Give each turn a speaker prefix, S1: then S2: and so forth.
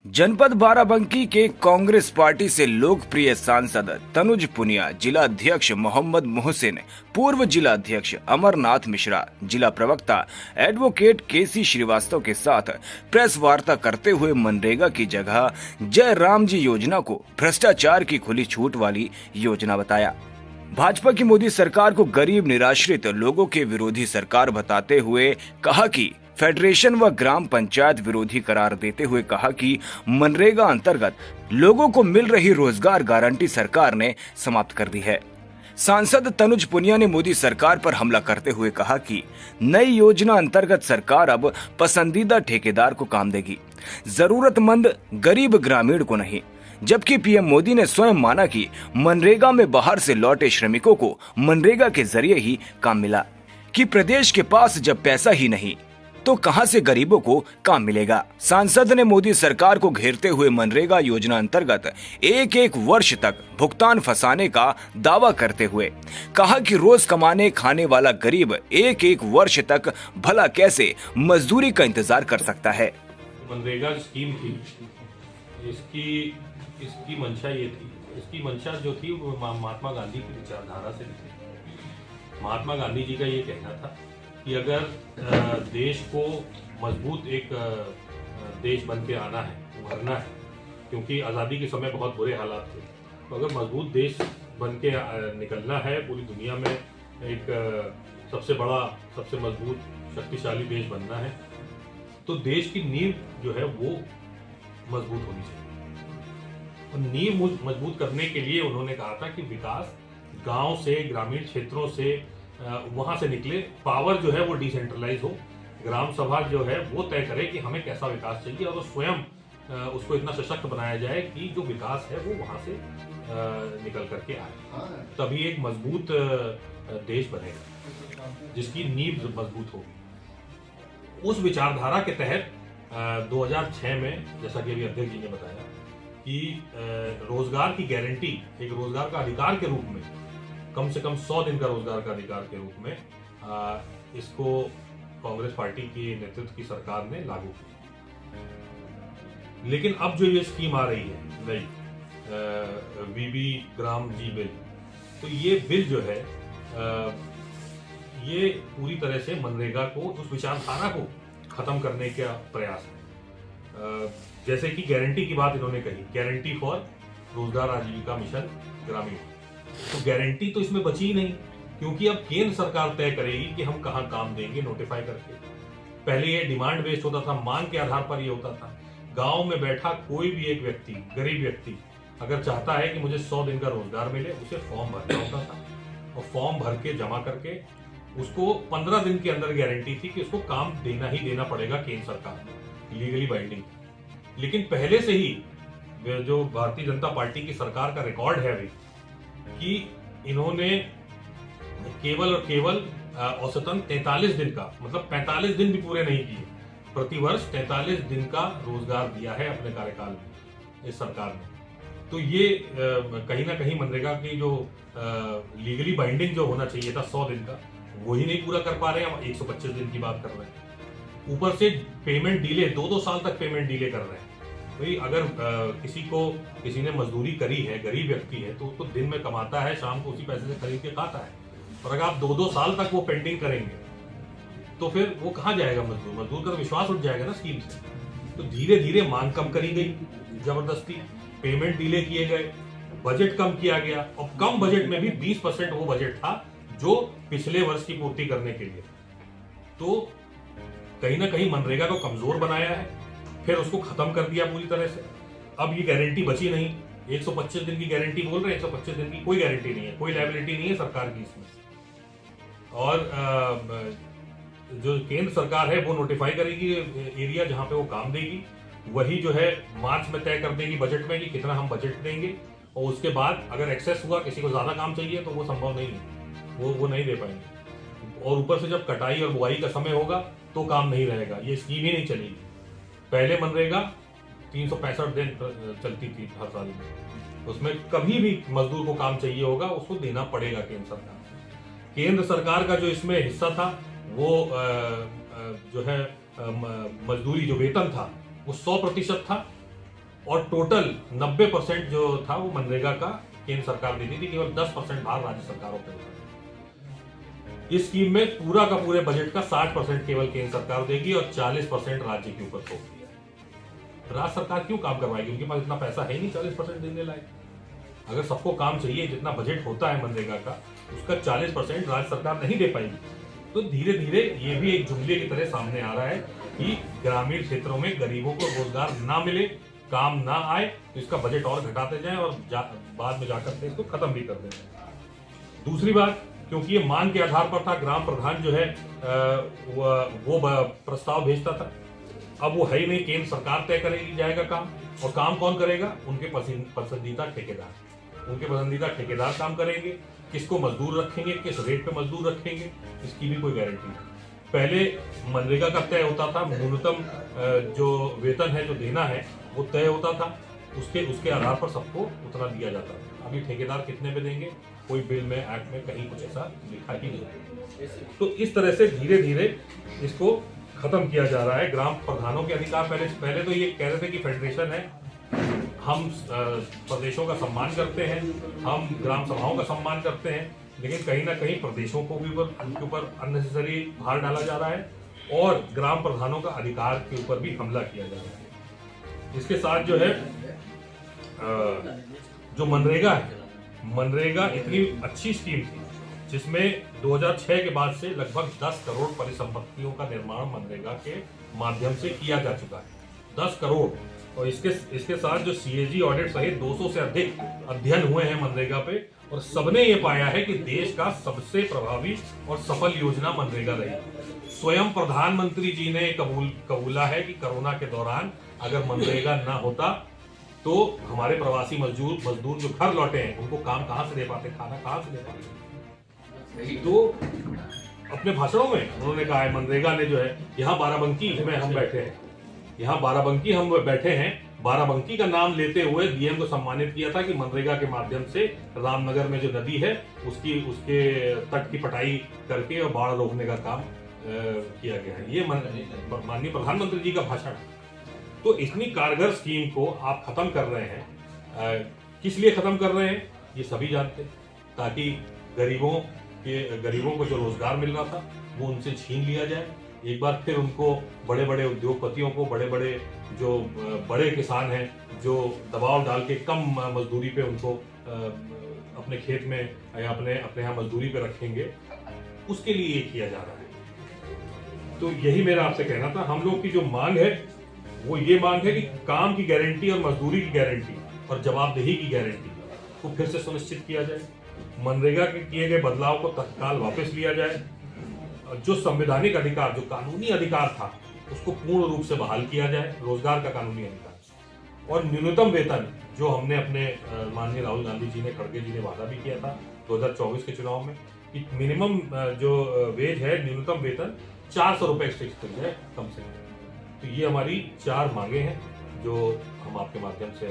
S1: जनपद बाराबंकी के कांग्रेस पार्टी से लोकप्रिय सांसद तनुज पुनिया, जिला अध्यक्ष मोहम्मद मोहसिन, पूर्व जिला अध्यक्ष अमरनाथ मिश्रा, जिला प्रवक्ता एडवोकेट केसी श्रीवास्तव के साथ प्रेस वार्ता करते हुए मनरेगा की जगह जय राम जी योजना को भ्रष्टाचार की खुली छूट वाली योजना बताया। भाजपा की मोदी सरकार को गरीब निराश्रित लोगों के विरोधी सरकार बताते हुए कहा कि फेडरेशन व ग्राम पंचायत विरोधी करार देते हुए कहा कि मनरेगा अंतर्गत लोगों को मिल रही रोजगार गारंटी सरकार ने समाप्त कर दी है। सांसद तनुज पुनिया ने मोदी सरकार पर हमला करते हुए कहा कि नई योजना अंतर्गत सरकार अब पसंदीदा ठेकेदार को काम देगी, जरूरतमंद गरीब ग्रामीण को नहीं। जबकि पीएम मोदी ने स्वयं माना कि मनरेगा में बाहर से लौटे श्रमिकों को मनरेगा के जरिए ही काम मिला, कि प्रदेश के पास जब पैसा ही नहीं तो कहां से गरीबों को काम मिलेगा। सांसद ने मोदी सरकार को घेरते हुए मनरेगा योजना अंतर्गत एक वर्ष तक भुगतान फंसाने का दावा करते हुए कहा कि रोज कमाने खाने वाला गरीब एक वर्ष तक भला कैसे मजदूरी का इंतजार कर सकता है।
S2: मनरेगा स्कीम थी, इसकी मंशा ये थी, इसकी मंशा जो थी वो महात्मा गांधी की विचारधारा से थी। महात्मा गांधी जी का ये कहना था कि अगर देश को मजबूत एक देश बन के आना है, उभरना है, क्योंकि आज़ादी के समय बहुत बुरे हालात थे, तो अगर मजबूत देश बन के निकलना है, पूरी दुनिया में एक सबसे बड़ा, सबसे मजबूत, शक्तिशाली देश बनना है, तो देश की नींव जो है वो मजबूत होनी चाहिए। और नींव मजबूत करने के लिए उन्होंने कहा था कि विकास गांव से, ग्रामीण क्षेत्रों से, वहां से निकले, पावर जो है वो डिसेंट्रलाइज हो, ग्राम सभा जो है वो तय करे कि हमें कैसा विकास चाहिए और वो स्वयं उसको इतना सशक्त बनाया जाए कि जो विकास है वो वहां से निकल करके आए, तभी एक मजबूत देश बनेगा जिसकी नींव मजबूत होगी। उस विचारधारा के तहत 2006 में, जैसा कि अभी अध्यक्ष जी ने बताया, कि रोजगार की गारंटी एक रोजगार का अधिकार के रूप में, कम से कम 100 दिन का रोजगार का अधिकार के रूप में इसको कांग्रेस पार्टी के नेतृत्व की सरकार ने लागू किया। लेकिन अब जो ये स्कीम आ रही है नई वीबी ग्राम जी बिल, तो ये बिल जो है ये पूरी तरह से मनरेगा को, उस विचारधारा को खत्म करने का प्रयास है। जैसे कि गारंटी की बात इन्होंने कही, गारंटी फॉर रोजगार आजीविका मिशन ग्रामीण, तो गारंटी तो इसमें बची ही नहीं, क्योंकि अब केंद्र सरकार तय करेगी कि हम कहां काम देंगे नोटिफाई करके। पहले ये डिमांड बेस्ड होता था, मांग के आधार पर ये होता था। गांव में बैठा कोई भी एक व्यक्ति, गरीब व्यक्ति अगर चाहता है कि मुझे 100 दिन का रोजगार मिले, उसे फॉर्म भरना होता था और फॉर्म भर के जमा करके उसको 15 दिन के अंदर गारंटी थी कि उसको काम देना ही देना पड़ेगा केंद्र सरकार में, लीगली बाइंडिंग। लेकिन पहले से ही जो भारतीय जनता पार्टी की सरकार का रिकॉर्ड है अभी, कि इन्होंने केवल और केवल औसतन 43 दिन का, मतलब 45 दिन भी पूरे नहीं किए, प्रतिवर्ष 43 दिन का रोजगार दिया है अपने कार्यकाल में इस सरकार ने। तो ये कहीं ना कहीं मनरेगा की जो लीगली बाइंडिंग जो होना चाहिए था 100 दिन का, वही नहीं पूरा कर पा रहे हैं। हम 125 दिन की बात कर रहे हैं, ऊपर से पेमेंट डिले, 2-2 साल तक पेमेंट डिले कर रहे हैं। भाई अगर किसी ने मजदूरी करी है, गरीब व्यक्ति है, तो उसको दिन में कमाता है, शाम को उसी पैसे से खरीद के खाता है, और अगर आप 2-2 साल तक वो पेंडिंग करेंगे तो फिर वो कहाँ जाएगा मजदूर का तो विश्वास उठ जाएगा ना स्कीम से। तो धीरे धीरे मांग कम करी गई, जबरदस्ती पेमेंट डिले किए गए, बजट कम किया गया, और कम बजट में भी 20% वो बजट था जो पिछले वर्ष की पूर्ति करने के लिए। तो कहीं ना कहीं मनरेगा को कमजोर बनाया है, फिर उसको खत्म कर दिया पूरी तरह से। अब ये गारंटी बची नहीं, 125 दिन की गारंटी बोल रहे हैं, 125 दिन की कोई गारंटी नहीं है, कोई लायबिलिटी नहीं है सरकार की इसमें। और जो केंद्र सरकार है वो नोटिफाई करेगी एरिया जहां पे वो काम देगी, वही जो है मार्च में तय कर देगी बजट में कि कितना हम बजट देंगे, और उसके बाद अगर एक्सेस हुआ, किसी को ज्यादा काम चाहिए, तो वो संभव नहीं है, वो नहीं दे पाएंगे। और ऊपर से जब कटाई और बुआई का समय होगा तो काम नहीं रहेगा, ये स्कीम ही नहीं चलेगी। पहले मनरेगा 365 दिन चलती थी हर साल में, उसमें कभी भी मजदूर को काम चाहिए होगा, उसको देना पड़ेगा केंद्र सरकार। केंद्र सरकार का जो इसमें हिस्सा था वो जो है मजदूरी, जो वेतन था वो 100% था, और टोटल 90% जो था वो मनरेगा का केंद्र सरकार देती थी, केवल 10% भार राज्य सरकारों पे होता था। इस स्कीम में पूरा का पूरे बजट का 60% केवल केंद्र सरकार देगी और 40% राज्य के ऊपर थोप दिया। राज्य सरकार क्यों काम करवाएगी? उनके पास इतना पैसा है नहीं 40% देने लायक। अगर सबको काम चाहिए, जितना बजट होता है मनरेगा का, उसका 40% राज्य सरकार नहीं दे पाएगी। तो धीरे धीरे ये भी एक जुमले की तरह सामने आ रहा है कि ग्रामीण क्षेत्रों में गरीबों को रोजगार ना मिले, काम ना आए, तो इसका बजट और घटाते जाएं और बाद में जाकर के इसको खत्म भी कर दें। दूसरी बात, क्योंकि ये मांग के आधार पर था, ग्राम प्रधान जो है वो प्रस्ताव भेजता था। अब वो है ही नहीं, केंद्र सरकार तय करेगी जाएगा काम, और काम कौन करेगा? उनके पसंदीदा ठेकेदार। उनके पसंदीदा ठेकेदार काम करेंगे। किसको मजदूर रखेंगे, किस रेट पे मजदूर रखेंगे, इसकी भी कोई गारंटी नहीं। पहले मनरेगा का तय होता था, न्यूनतम जो वेतन है जो देना है वो तय होता था, उसके आधार पर सबको उतना दिया जाता था। अभी ठेकेदार कितने पे देंगे, कोई बिल में, एक्ट में कहीं कुछ ऐसा लिखा ही नहीं। तो इस तरह से धीरे धीरे इसको खत्म किया जा रहा है। ग्राम प्रधानों के अधिकार पहले तो ये कह रहे थे कि फेडरेशन है, हम प्रदेशों का सम्मान करते हैं, हम ग्राम सभाओं का सम्मान करते हैं, लेकिन कहीं ना कहीं प्रदेशों को भी उनके ऊपर अननेसेसरी भार डाला जा रहा है और ग्राम प्रधानों का अधिकार के ऊपर भी हमला किया जा रहा है। इसके साथ जो है जो मनरेगा है, मनरेगा इतनी अच्छी स्कीम थी जिसमें 2006 के बाद से लगभग 10 करोड़ परिसंपत्तियों का निर्माण मनरेगा के माध्यम से किया जा चुका है। 10 करोड़। और इसके साथ जो सीएजी ऑडिट सहित 200 से अधिक अध्ययन हुए हैं मनरेगा पे, और सबने ये पाया है कि देश का सबसे प्रभावी और सफल योजना मनरेगा रही। स्वयं प्रधानमंत्री जी ने कबूला है कि कोरोना के दौरान अगर मनरेगा ना होता तो हमारे प्रवासी मजदूर जो घर लौटे हैं उनको काम कहां से दे पाते, खाना कहां से दे पाते। तो अपने भाषणों में उन्होंने कहा है, मनरेगा ने जो है, यहाँ बाराबंकी में हम बैठे हैं, यहाँ बाराबंकी हम बैठे हैं, बाराबंकी का नाम लेते हुए डीएम को सम्मानित किया था कि मनरेगा के माध्यम से रामनगर में जो नदी है उसके तट की पटाई करके और बाढ़ रोकने का काम किया गया है। ये माननीय प्रधानमंत्री जी का भाषण है। तो इतनी कारगर स्कीम को आप खत्म कर रहे हैं, किस लिए खत्म कर रहे हैं ये सभी जानते हैं, ताकि गरीबों को जो रोजगार मिल रहा था वो उनसे छीन लिया जाए। एक बार फिर उनको, बड़े बड़े उद्योगपतियों को, बड़े किसान हैं जो दबाव डाल के कम मजदूरी पे उनको अपने खेत में या अपने यहाँ मजदूरी पे रखेंगे, उसके लिए ये किया जा रहा है। तो यही मेरा आपसे कहना था। हम लोग की जो मांग है वो ये मांग है कि काम की गारंटी और मजदूरी की गारंटी और जवाबदेही की गारंटी को फिर से सुनिश्चित किया जाए। मनरेगा के किए गए बदलाव को तत्काल वापस लिया जाए। जो संवैधानिक अधिकार, जो कानूनी अधिकार था, उसको पूर्ण रूप से बहाल किया जाए, रोजगार का कानूनी अधिकार। और न्यूनतम वेतन जो हमने अपने माननीय राहुल गांधी जी ने, खड़गे जी ने वादा भी किया था 2024 के चुनाव में कि मिनिमम जो वेज है, न्यूनतम वेतन 400 रुपए फिक्स कर जाए कम से कम। तो ये हमारी 4 मांगे हैं जो हम आपके माध्यम से